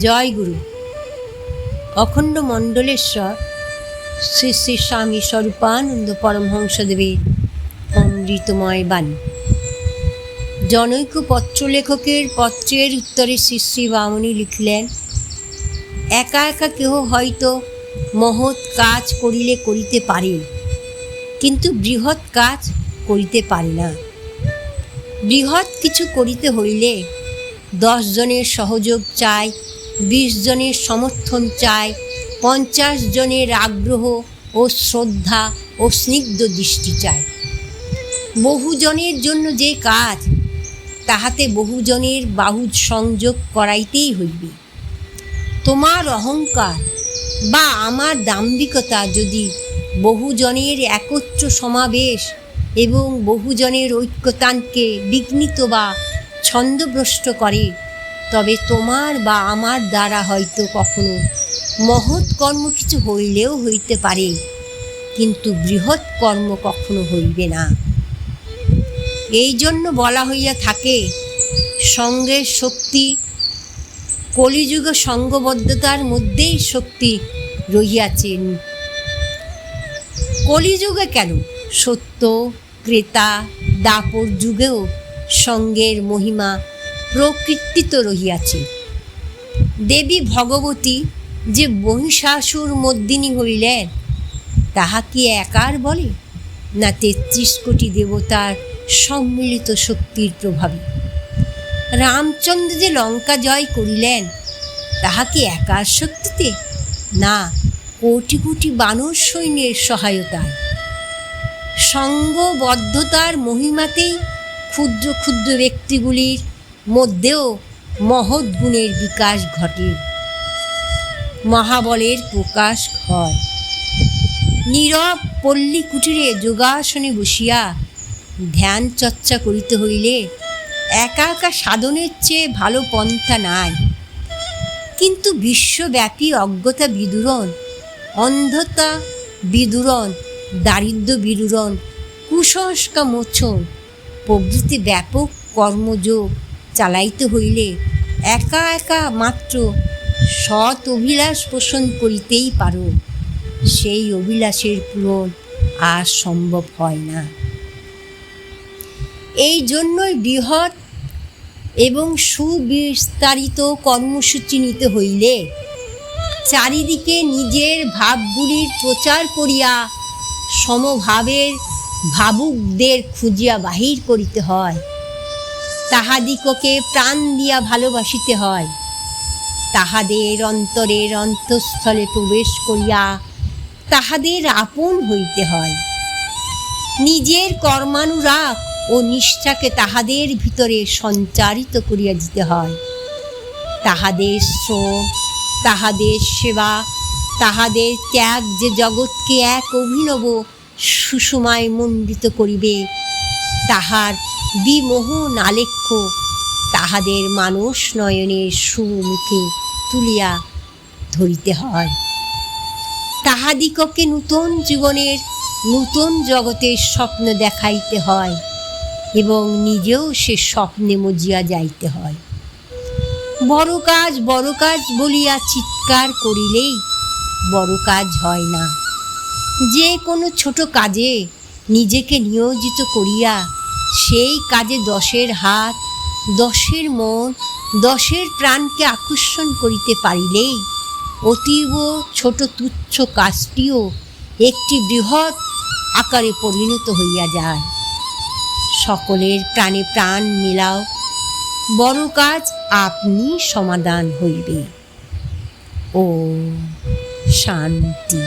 জয় গুরু। অখণ্ড মণ্ডলেশ্বর শ্রী শ্রী স্বামী স্বরূপানন্দ পরমহংসদেবের অমৃতময় বাণী। জনৈক পত্রলেখকের পত্রের উত্তরে শ্রী শ্রী বামনী লিখলেন, একা একা কেহ হয়তো মহৎ কাজ করিলে করিতে পারে, কিন্তু বৃহৎ কাজ করিতে পারে না। বৃহৎ কিছু করিতে হইলে 10 জনের সহযোগ চাই, 20 জনের সমর্থন চাই, 50 জনের আগ্রহ ও শ্রদ্ধা ও স্নিগ্ধ দৃষ্টি চাই। বহুজনের জন্য যে কাজ, তাহাতে বহুজনের বাহু সংযোগ করাইতেই হইবে। তোমার অহংকার বা আমার দাম্ভিকতা যদি বহুজনের একত্র সমাবেশ এবং বহুজনের ঐক্যতানকে বিঘ্নিত বা ছন্দভ্রষ্ট করে, তবে তোমার বা আমার দ্বারা হয়তো কখনো মহৎ কর্ম কিছু হইলেও হইতে পারে, কিন্তু বৃহৎ কর্ম কখনো হইবে না। এই জন্য বলা হইয়া থাকে, সঙ্গের শক্তি, কলিযুগ সঙ্গবদ্ধতার মধ্যেই শক্তি রহিয়াছে। কলিযুগে কেন, সত্য ক্রেতা দাপর যুগেও সঙ্গের মহিমা প্রকৃতিত রহিয়াছে। দেবী ভগবতী যে মহিষাসুর মর্দিনী হইলেন, তাহা কি একার বলে, না 33 কোটি দেবতার সম্মিলিত শক্তির প্রভাবে? রামচন্দ্র যে লঙ্কা জয় করিলেন, তাহা কি একার শক্তিতে, না কোটি কোটি বানর সৈন্যের সহায়তায়? সঙ্গবদ্ধতার মহিমাতেই ক্ষুদ্র ক্ষুদ্র ব্যক্তিগুলির মধ্যেও মহৎ গুণের বিকাশ ঘটে, মহাবলের প্রকাশ হয়। নীরব পল্লী কুটিরে যোগাসনে বসিয়া ধ্যান চর্চা করিতে হইলে একা একা সাধনের চেয়ে ভালো পন্থা নাই। কিন্তু বিশ্বব্যাপী অজ্ঞতা বিদূরণ, অন্ধতা বিদূরণ, দারিদ্র্য বিদূরণ, কুসংস্কার মোচন প্রভৃতি ব্যাপক কর্মযোগ চালাইতে হইলে একা একা মাত্র সৎ অভিলাষ পোষণ করিতেই পারো। সেই অভিলাষের পূরণ আর সম্ভব হয় না। এই জন্যই বৃহৎ এবং সুবিস্তারিত কর্মসূচি নিতে হইলে চারিদিকে নিজের ভাবগুলির প্রচার করিয়া সমভাবের ভাবুকদের খুঁজিয়া বাহির করিতে হয়। তাহাদিগকে প্রাণ দিয়া ভালোবাসিতে হয়। তাহাদের অন্তরের অন্তঃস্থলে প্রবেশ করিয়া তাহাদের আপন হইতে হয়। নিজের কর্মানুরাগ ও নিষ্ঠাকে তাহাদের ভিতরে সঞ্চারিত করিয়া দিতে হয়। তাহাদের শ্রম, তাহাদের সেবা, তাহাদের ত্যাগ যে জগৎকে এক অভিনব সুষমায় মণ্ডিত করিবে, তাহার বিমোহন আলেখ্য তাহাদের মানস নয়নের সুমুখে তুলিয়া ধরিতে হয়। তাহাদিগকে নূতন জীবনের নূতন জগতের স্বপ্ন দেখাইতে হয় এবং নিজেও সে স্বপ্নে মজিয়া যাইতে হয়। বড় কাজ বলিয়া চিৎকার করিলেই বড় কাজ হয় না। যে কোনো ছোট কাজে নিজেকে নিয়োজিত করিয়া সেই কাজে 10-এর হাত, 10-এর মন, 10-এর প্রাণকে আকর্ষণ করিতে পারিলেই অতীব ছোট তুচ্ছ কাজটিও একটি বৃহৎ আকারে পরিণত হইয়া যায়। সকলের প্রাণে প্রাণ মিলাও, বড় কাজ আপনি সমাধান হইবে। ও শান্তি।